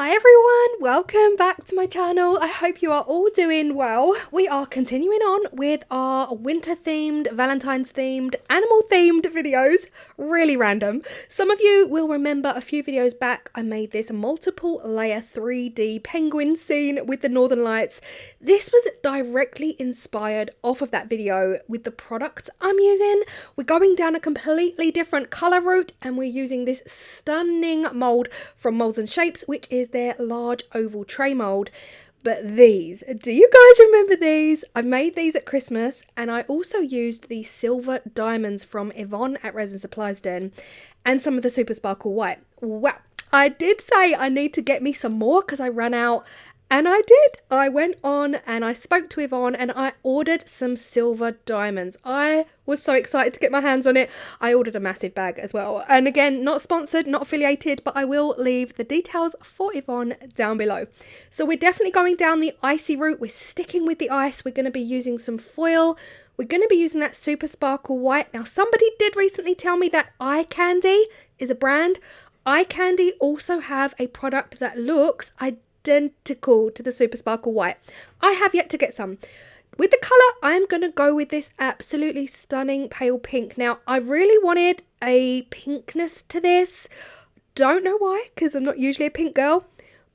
Hi everyone, welcome back to my channel. I hope you are all doing well. We are continuing on with our winter themed, Valentine's themed, animal themed videos. Really random. Some of you will remember a few videos back I made this multiple layer 3D penguin scene with the Northern Lights. This was directly inspired off of that video with the products I'm using. We're going down a completely different colour route and we're using this stunning mould from Moulds and Shapes, which is their large oval tray mould. But these, do you guys remember these? I made these at Christmas and I also used the silver diamonds from Yvonne at Resin Supplies Den and some of the super sparkle white. Wow, I did say I need to get me some more because I ran out. And I did. I went on and I spoke to Yvonne and I ordered some silver diamonds. I was so excited to get my hands on it. I ordered a massive bag as well. And again, not sponsored, not affiliated, but I will leave the details for Yvonne down below. So we're definitely going down the icy route. We're sticking with the ice. We're going to be using some foil. We're going to be using that super sparkle white. Now, somebody did recently tell me that Eye Candy is a brand. Eye Candy also have a product that looks identical to the super sparkle white. I have yet to get some. With the colour, I'm going to go with this absolutely stunning pale pink. Now, I really wanted a pinkness to this. Don't know why, because I'm not usually a pink girl.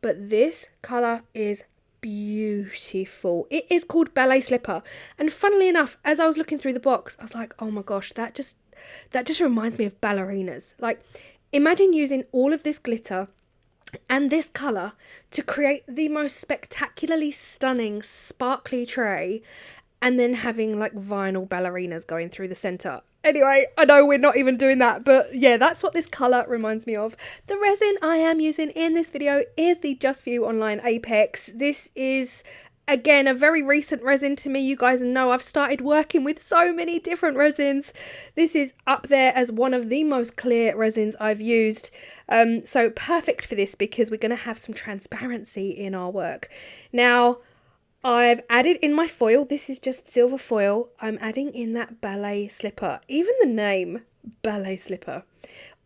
But this colour is beautiful. It is called Ballet Slipper. And funnily enough, as I was looking through the box, I was like, oh my gosh, that just reminds me of ballerinas. Like, imagine using all of this glitter and this colour to create the most spectacularly stunning sparkly tray and then having like vinyl ballerinas going through the centre. Anyway, I know we're not even doing that, but yeah, that's what this colour reminds me of. The resin I am using in this video is the Just For You Online Apex. This is again a very recent resin to me. You guys know I've started working with so many different resins. This is up there as one of the most clear resins I've used. So perfect for this because we're going to have some transparency in our work. Now, I've added in my foil. This is just silver foil. I'm adding in that ballet slipper. Even the name, ballet slipper.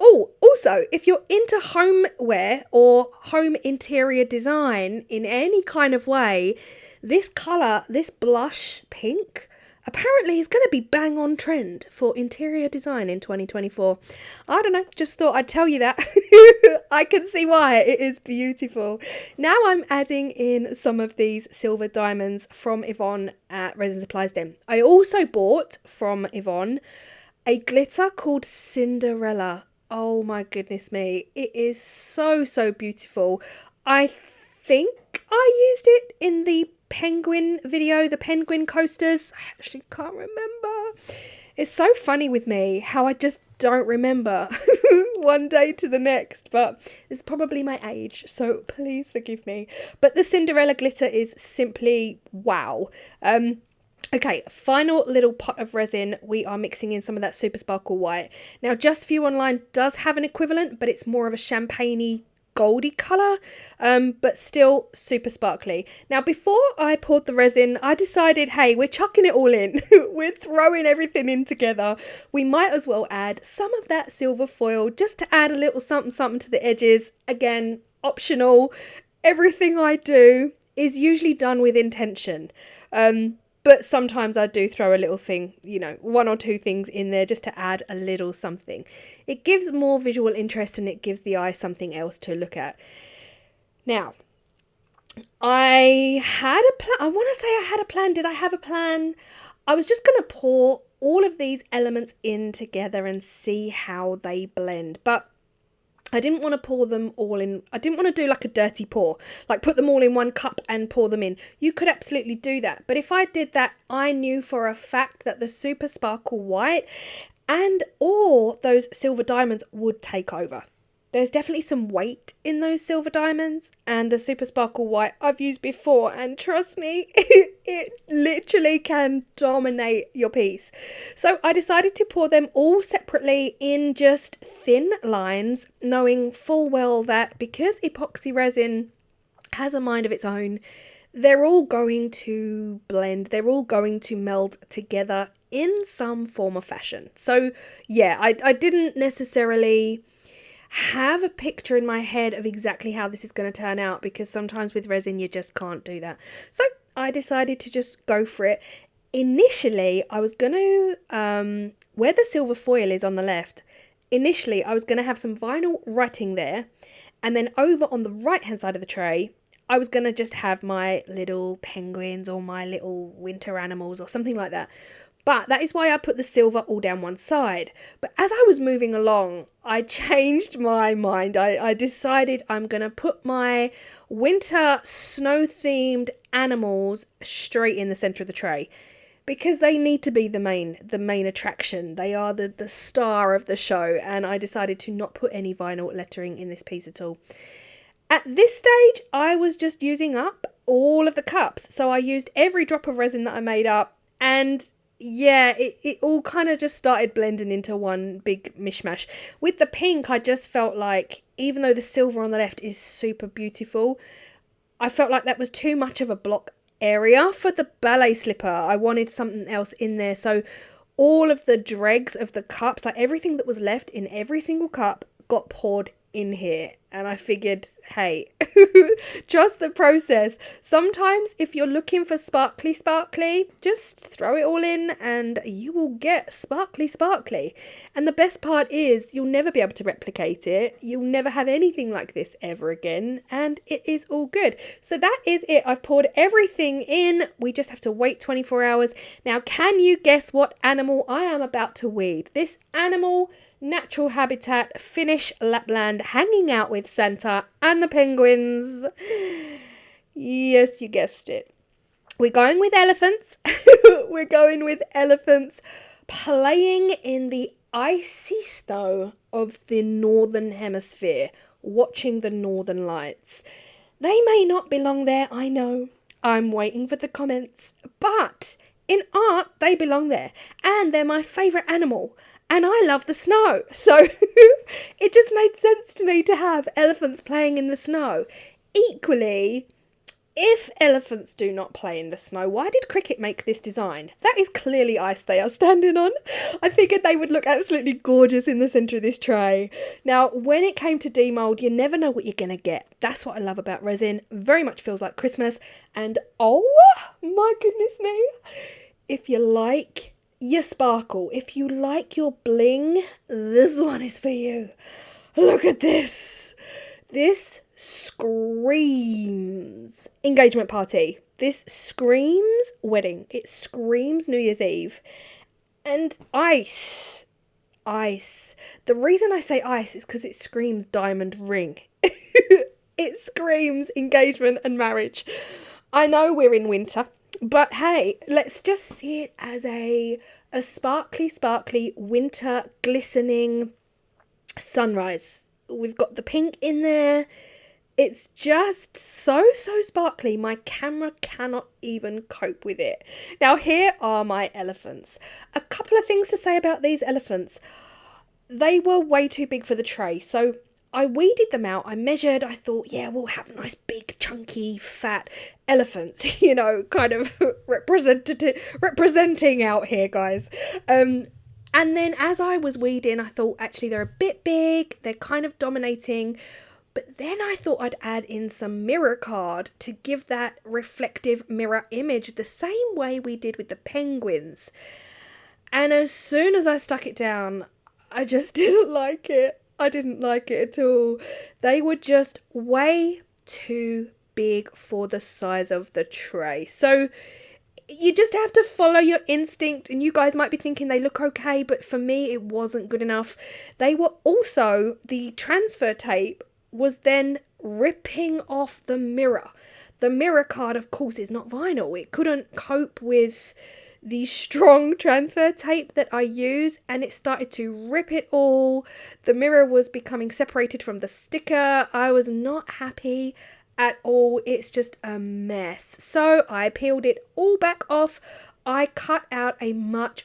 Oh, also, if you're into homeware or home interior design in any kind of way, this colour, this blush pink, apparently is going to be bang on trend for interior design in 2024. I don't know, just thought I'd tell you that. I can see why. It is beautiful. Now I'm adding in some of these silver diamonds from Yvonne at Resin Supplies Den. I also bought from Yvonne a glitter called Cinderella. Oh my goodness me. It is so, so beautiful. I think I used it in the penguin video, the penguin coasters. I actually can't remember. It's so funny with me how I just don't remember one day to the next, but it's probably my age, so please forgive me. But the Cinderella glitter is simply wow. Okay, final little pot of resin. We are mixing in some of that super sparkle white. Now, Just For You Online does have an equivalent, but it's more of a champagne-y goldy colour, but still super sparkly. Now, before I poured the resin, I decided, hey, we're chucking it all in. We're throwing everything in together. We might as well add some of that silver foil just to add a little something something to the edges. Again, optional. Everything I do is usually done with intention. But sometimes I do throw a little thing, you know, one or two things in there just to add a little something. It gives more visual interest and it gives the eye something else to look at. Now, I had a plan. I want to say I had a plan. Did I have a plan? I was just going to pour all of these elements in together and see how they blend. But I didn't want to pour them all in. I didn't want to do like a dirty pour, like put them all in one cup and pour them in. You could absolutely do that. But if I did that, I knew for a fact that the super sparkle white and or those silver diamonds would take over. There's definitely some weight in those silver diamonds, and the super sparkle white I've used before, and trust me, it literally can dominate your piece. So I decided to pour them all separately in just thin lines, knowing full well that because epoxy resin has a mind of its own, they're all going to blend, they're all going to meld together in some form or fashion. So yeah, I didn't necessarily have a picture in my head of exactly how this is going to turn out, because sometimes with resin you just can't do that. So I decided to just go for it. Initially, I was going to, where the silver foil is on the left, initially I was going to have some vinyl writing there, and then over on the right hand side of the tray, I was going to just have my little penguins or my little winter animals or something like that. But that is why I put the silver all down one side. But as I was moving along, I changed my mind. I decided I'm going to put my winter snow themed animals straight in the center of the tray, because they need to be the main attraction. They are the star of the show, and I decided to not put any vinyl lettering in this piece at all. At this stage, I was just using up all of the cups. So I used every drop of resin that I made up, and yeah, it all kind of just started blending into one big mishmash. With the pink, I just felt like, even though the silver on the left is super beautiful, I felt like that was too much of a block area for the ballet slipper. I wanted something else in there. So all of the dregs of the cups, like everything that was left in every single cup, got poured in here. And I figured, hey, trust the process. Sometimes if you're looking for sparkly, just throw it all in and you will get sparkly. And the best part is you'll never be able to replicate it. You'll never have anything like this ever again. And it is all good. So that is it. I've poured everything in. We just have to wait 24 hours. Now, can you guess what animal I am about to weed? This animal, natural habitat, Finnish Lapland, hanging out with Santa and the penguins. Yes, you guessed it. We're going with elephants. We're going with elephants playing in the icy snow of the northern hemisphere, watching the northern lights. They may not belong there, I know. I'm waiting for the comments. But in art, they belong there. And they're my favourite animal. And I love the snow. So it just made sense to me to have elephants playing in the snow. Equally, if elephants do not play in the snow, why did Cricut make this design? That is clearly ice they are standing on. I figured they would look absolutely gorgeous in the centre of this tray. Now, when it came to demold, you never know what you're going to get. That's what I love about resin. Very much feels like Christmas. And oh my goodness me, if you like your sparkle, if you like your bling, this one is for you. Look at this. This screams engagement party. This screams wedding. It screams New Year's Eve. And ice. Ice. The reason I say ice is because it screams diamond ring. It screams engagement and marriage. I know we're in winter, but hey, let's just see it as a sparkly winter glistening sunrise. We've got the pink in there. It's just so sparkly. My camera cannot even cope with it. Now, here are my elephants. A couple of things to say about these elephants. They were way too big for the tray, so I weeded them out. I measured. I thought, yeah, we'll have nice, big, chunky, fat elephants, you know, kind of representing out here, guys. And then as I was weeding, I thought, actually, they're a bit big. They're kind of dominating. But then I thought I'd add in some mirror card to give that reflective mirror image the same way we did with the penguins. And as soon as I stuck it down, I just didn't like it. I didn't like it at all. They were just way too big for the size of the tray. So you just have to follow your instinct, and you guys might be thinking they look okay, but for me it wasn't good enough. They were also, the transfer tape was then ripping off the mirror. The mirror card, of course, is not vinyl. It couldn't cope with the strong transfer tape that I use, and it started to rip it all. The mirror was becoming separated from the sticker. I was not happy at all. It's just a mess. So I peeled it all back off. I cut out a much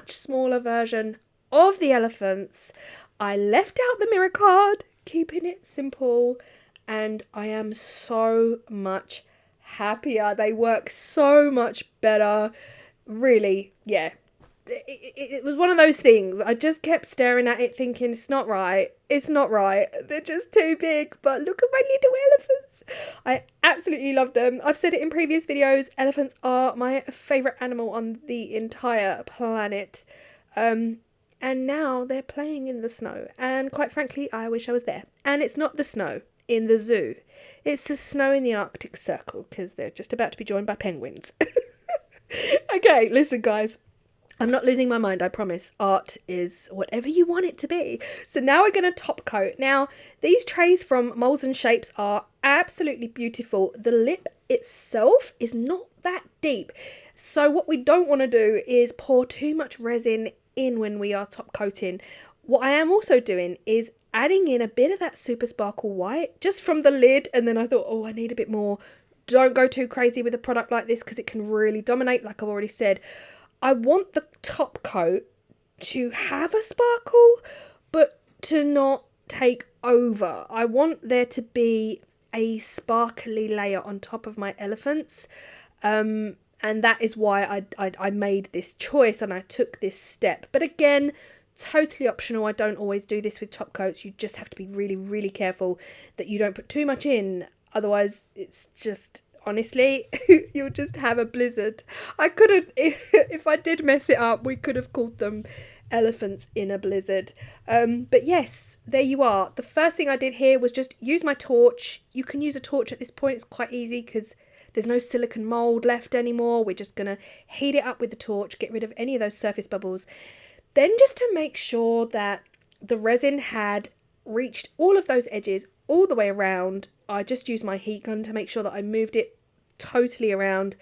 smaller version of the elephants. I left out the mirror card, keeping it simple, and I am so much happier. They work so much better. Really, yeah, it was one of those things. I just kept staring at it thinking, it's not right. It's not right. They're just too big. But look at my little elephants. I absolutely love them. I've said it in previous videos. Elephants are my favourite animal on the entire planet. And now they're playing in the snow. And quite frankly, I wish I was there. And it's not the snow in the zoo. It's the snow in the Arctic Circle, because they're just about to be joined by penguins. Okay, listen guys. I'm not losing my mind, I promise. Art is whatever you want it to be. So now we're going to top coat. Now, these trays from Moulds and Shapes are absolutely beautiful. The lip itself is not that deep. So what we don't want to do is pour too much resin in when we are top coating. What I am also doing is adding in a bit of that super sparkle white just from the lid. And then I thought, oh, I need a bit more. Don't go too crazy with a product like this because it can really dominate, like I've already said. I want the top coat to have a sparkle, but to not take over. I want there to be a sparkly layer on top of my elephants. And that is why I made this choice and I took this step. But again, totally optional. I don't always do this with top coats. You just have to be really, really careful that you don't put too much in. Otherwise, it's just... honestly, you'll just have a blizzard. I could have, if I did mess it up, we could have called them elephants in a blizzard. But yes, there you are. The first thing I did here was just use my torch. You can use a torch at this point. It's quite easy because there's no silicone mould left anymore. We're just going to heat it up with the torch, get rid of any of those surface bubbles. Then just to make sure that the resin had reached all of those edges all the way around, I just used my heat gun to make sure that I moved it totally around.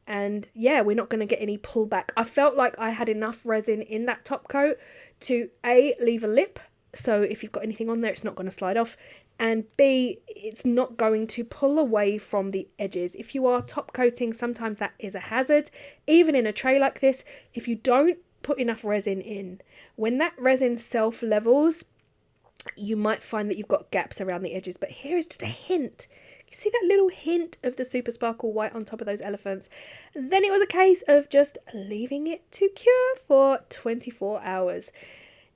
And yeah, we're not going to get any pullback. I felt like I had enough resin in that top coat to A, leave a lip, so if you've got anything on there it's not going to slide off, and B, it's not going to pull away from the edges. If you are top coating, sometimes that is a hazard. Even in a tray like this, if you don't put enough resin in, when that resin self levels, you might find that you've got gaps around the edges. But here is just a hint. You see that little hint of the super sparkle white on top of those elephants? Then it was a case of just leaving it to cure for 24 hours.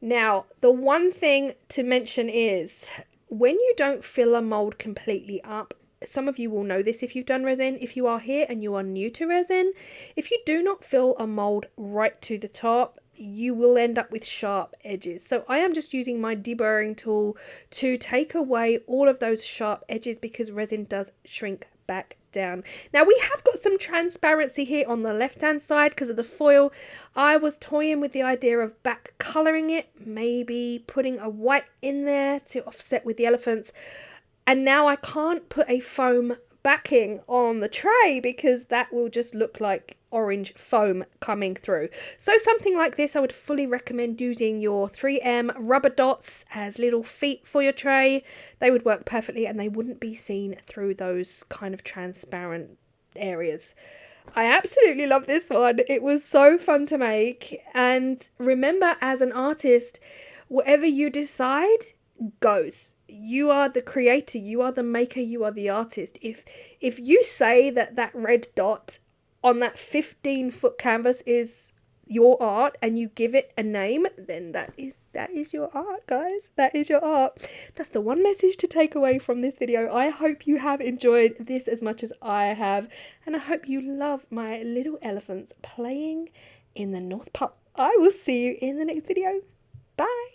Now, the one thing to mention is when you don't fill a mould completely up, some of you will know this if you've done resin. If you are here and you are new to resin, if you do not fill a mould right to the top, you will end up with sharp edges. So I am just using my deburring tool to take away all of those sharp edges because resin does shrink back down. Now we have got some transparency here on the left hand side because of the foil. I was toying with the idea of back colouring it, maybe putting a white in there to offset with the elephants. And now I can't put a foam backing on the tray because that will just look like orange foam coming through. So something like this, I would fully recommend using your 3M rubber dots as little feet for your tray. They would work perfectly and they wouldn't be seen through those kind of transparent areas. I absolutely love this one. It was so fun to make. And remember, as an artist, whatever you decide goes. You are the creator, you are the maker, you are the artist. If you say that that red dot on that 15-foot canvas is your art and you give it a name, then that is your art, guys. That is your art. That's the one message to take away from this video. I hope you have enjoyed this as much as I have, and I hope you love my little elephants playing in the North Pub. I will see you in the next video. Bye.